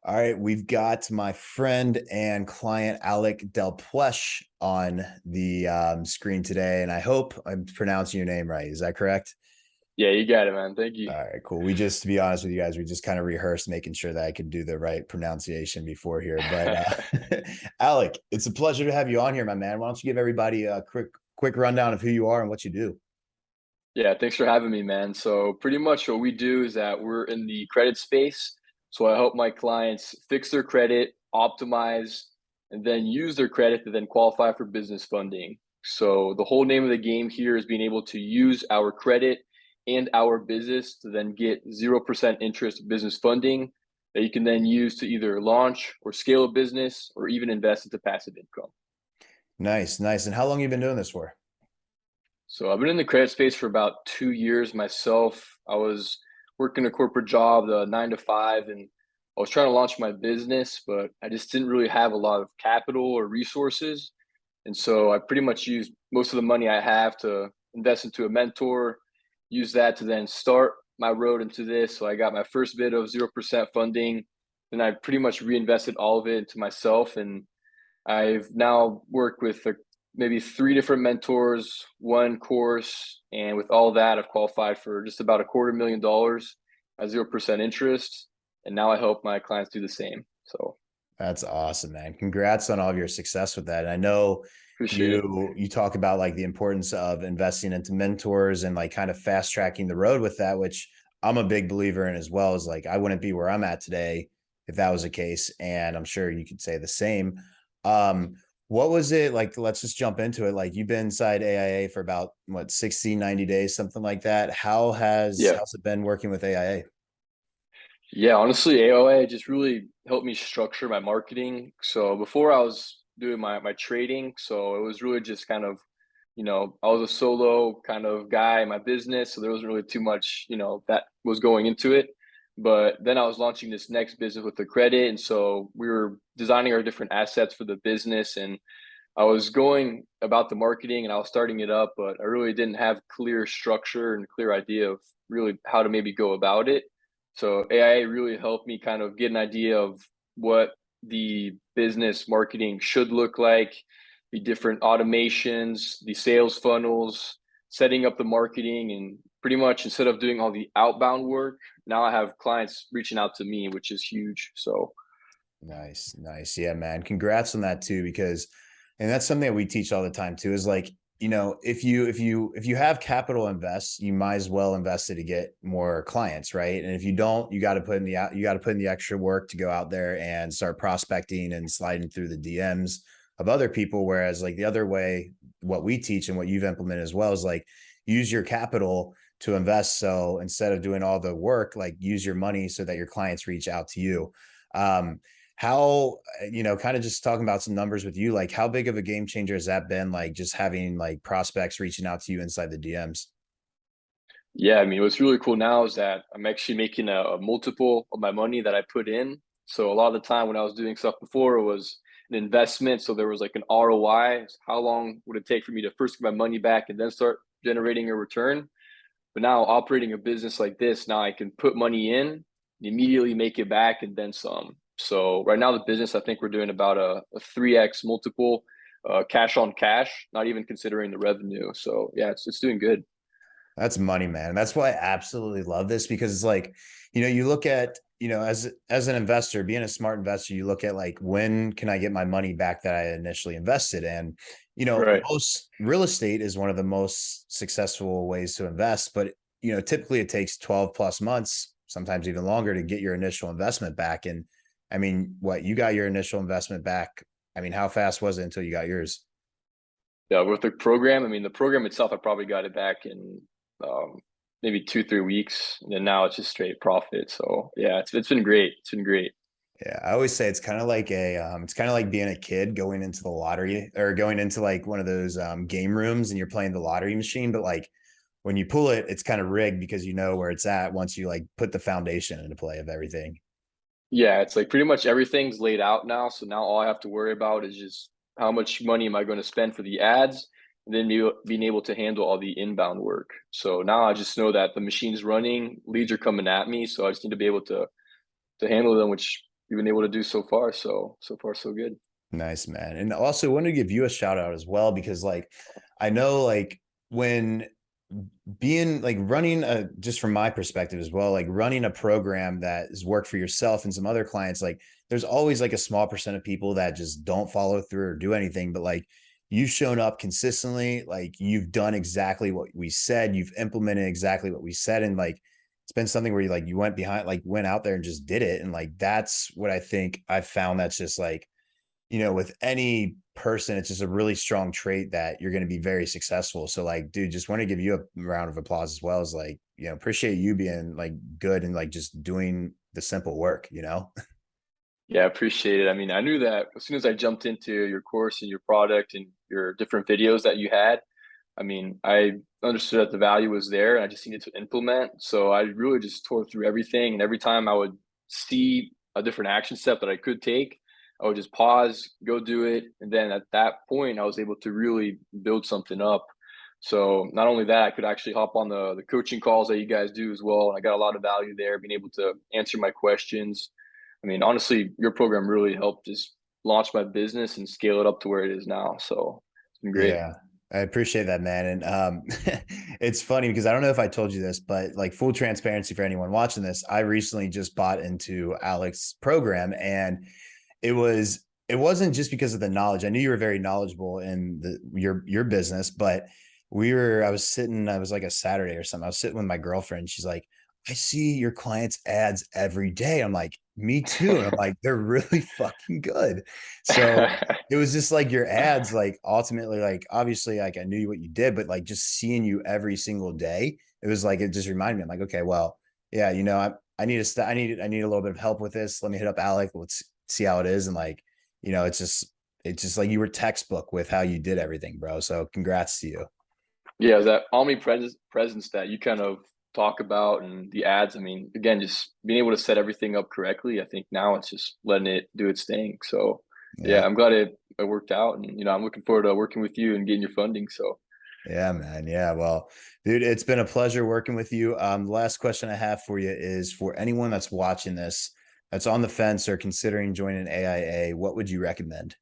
All right, we've got my friend and client Alec on the screen today, and I hope I'm pronouncing your name right. Is that correct? Yeah, you got it, man. Thank you. All right, cool. We just, to be honest with you guys, we just kind of rehearsed making sure that I could do the right pronunciation before here. But Alec, it's a pleasure to have you on here, my man. Why don't you give everybody a quick rundown of who you are and what you do? Yeah, thanks for having me, man. So pretty much what we do is that we're in the credit space. So I help my clients fix their credit, optimize, and then use their credit to then qualify for business funding. So the whole name of the game here is being able to use our credit and our business to then get 0% interest business funding that you can then use to either launch or scale a business or even invest into passive income. Nice, nice. And how long you been doing this for? So I've been in the credit space for about 2 years myself. I was working a corporate job, the 9 to 5, and I was trying to launch my business, but I just didn't really have a lot of capital or resources. And so I pretty much used most of the money I have to invest into a mentor, use that to then start my road into this. So I got my first bit of 0% funding, and I pretty much reinvested all of it into myself. And I've now worked with maybe three different mentors, one course, and with all that, I've qualified for just about $250,000 at 0% interest. And now I help my clients do the same. So That's awesome, man. Congrats on all of your success with that. And I know appreciate it. you talk about like the importance of investing into mentors and like kind of fast tracking the road with that, which I'm a big believer in as well. Is like I wouldn't be where I'm at today if that was the case. And I'm sure you could say the same. What was it like? Let's just jump into it. Like you've been inside AIA for about what 60, 90 days, something like that. Yeah. How's it been working with AIA? Yeah, honestly, AOA just really helped me structure my marketing. So before I was doing my trading, so it was really just kind of, I was a solo kind of guy in my business, so there wasn't really too much, that was going into it. But then I was launching this next business with the credit, and so we were designing our different assets for the business, and I was going about the marketing and I was starting it up, but I really didn't have clear structure and clear idea of really how to maybe go about it. So AI really helped me kind of get an idea of what the business marketing should look like, the different automations, the sales funnels, setting up the marketing, and pretty much instead of doing all the outbound work, now I have clients reaching out to me, which is huge. So Nice, nice. Yeah, man. Congrats on that too, because and that's something that we teach all the time too, is like, if you have capital invest, you might as well invest it to get more clients, right? And if you don't, you got to put in the extra work to go out there and start prospecting and sliding through the DMs of other people. Whereas like the other way, what we teach and what you've implemented as well is like use your capital to invest. So instead of doing all the work, like use your money so that your clients reach out to you. Um, how kind of just talking about some numbers with you, like how big of a game changer has that been, like just having like prospects reaching out to you inside the DMs? yeah, I mean, what's really cool now is that I'm actually making a multiple of my money that I put in. So a lot of the time when I was doing stuff before, it was an investment. So there was like an ROI. How long would it take for me to first get my money back and then start generating a return? But now operating a business like this, now I can put money in, immediately make it back, and then some. So right now, the business, I think we're doing about a 3x multiple, cash on cash, not even considering the revenue. So yeah, it's doing good. That's money, man. That's why I absolutely love this, because it's like, you look at, as an investor, being a smart investor, you look at like, when can I get my money back that I initially invested in? Right. Most real estate is one of the most successful ways to invest, but typically it takes 12 plus months, sometimes even longer, to get your initial investment back. And I mean, what, you got your initial investment back? I mean, how fast was it until you got yours? Yeah, with the program, I mean, the program itself, I probably got it back in um, maybe 2, 3 weeks, and then now it's just straight profit. So yeah, it's been great. It's been great. Yeah, I always say it's kind of like being a kid going into the lottery, or going into like one of those game rooms and you're playing the lottery machine, but like when you pull it, it's kind of rigged because you know where it's at once you like put the foundation into play of everything. Yeah, it's like pretty much everything's laid out now. So now all I have to worry about is just how much money am I going to spend for the ads, and then being able to handle all the inbound work. So now I just know that the machine's running, leads are coming at me, so I just need to be able to handle them, which we've been able to do so far. So far so good. Nice, man. And also want to give you a shout out as well, because like I know like when being like running a, just from my perspective as well, like running a program that has worked for yourself and some other clients, like there's always like a small percent of people that just don't follow through or do anything. But like you've shown up consistently, like you've done exactly what we said, you've implemented exactly what we said. And like it's been something where you went behind, like went out there and just did it. And like that's what I think I've found, that's just like, with any person, it's just a really strong trait that you're going to be very successful. So like, dude, just want to give you a round of applause as well, as like, appreciate you being like good and like just doing the simple work. Yeah, I appreciate it. I mean, I knew that as soon as I jumped into your course and your product and your different videos that you had, I mean, I understood that the value was there and I just needed to implement. So I really just tore through everything. And every time I would see a different action step that I could take, I would just pause, go do it. And then at that point, I was able to really build something up. So not only that, I could actually hop on the coaching calls that you guys do as well. I got a lot of value there, being able to answer my questions. I mean, honestly, your program really helped just launch my business and scale it up to where it is now. So it's been great. Yeah, I appreciate that, man. And it's funny because I don't know if I told you this, but like full transparency for anyone watching this, I recently just bought into Alec's program, and it wasn't just because of the knowledge. I knew you were very knowledgeable in your business, but I was like a Saturday or something. I was sitting with my girlfriend. She's like, I see your clients' ads every day. I'm like, me too. And I'm like, they're really fucking good. So it was just like your ads, like ultimately, like obviously, like I knew what you did, but like just seeing you every single day, it was like it just reminded me. I'm like, okay, well, yeah, I need I need a little bit of help with this. Let me hit up Alec. Let's see how it is. And like, it's just like you were textbook with how you did everything, bro. So congrats to you. Yeah, that omnipresence that you kind of talk about and the ads. I mean, again, just being able to set everything up correctly. I think now it's just letting it do its thing. So yeah, Yeah. I'm glad it worked out, and I'm looking forward to working with you and getting your funding. So Yeah, man. Yeah. Well, dude, it's been a pleasure working with you. The last question I have for you is for anyone that's watching this, that's on the fence or considering joining AIA, what would you recommend?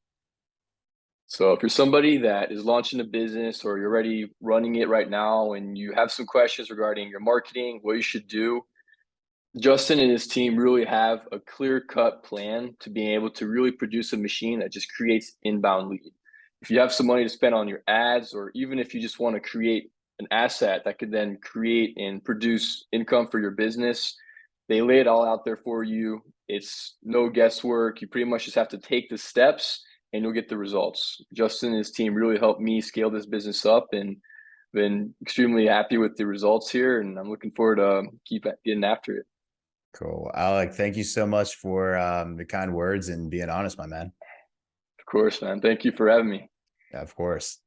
So if you're somebody that is launching a business or you're already running it right now and you have some questions regarding your marketing, what you should do, Justin and his team really have a clear-cut plan to being able to really produce a machine that just creates inbound lead. If you have some money to spend on your ads, or even if you just want to create an asset that could then create and produce income for your business, they lay it all out there for you. It's no guesswork. You pretty much just have to take the steps and you'll get the results. Justin and his team really helped me scale this business up and been extremely happy with the results here. And I'm looking forward to keep getting after it. Cool. Alec, thank you so much for the kind words and being honest, my man. Of course, man. Thank you for having me. Yeah, of course.